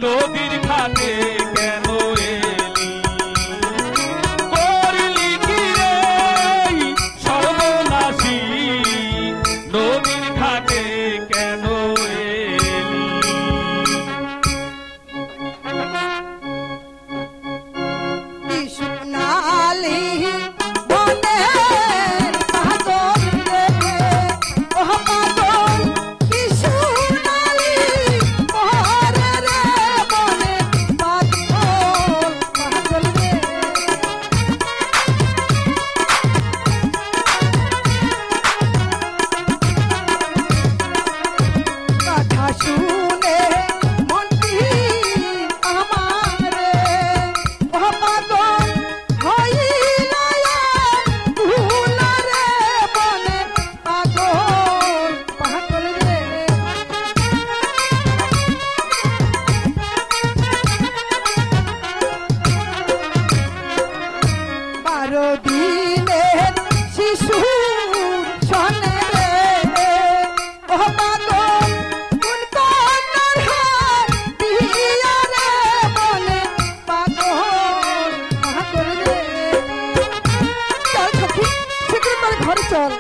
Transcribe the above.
নদীর ঘাটে কেন এলি করলি কি রে সর্বনাশী নদীর ঘাটে কেন এলি সোনালি বনের পাগল রে ও পাগল কি সোনালি বনে রে বনে পাগল পাগল রে কথা শুনে মনটি আমারে ও পাগল হইল ভুল রে বনে পাগল পাগল রে 12 দিনের শিশু শোনে রে ও পাগল কোন কন্যার হাত দিয়া রে বলে পাগল পাগল রে চল সখী শীঘ্র করে ঘরে চল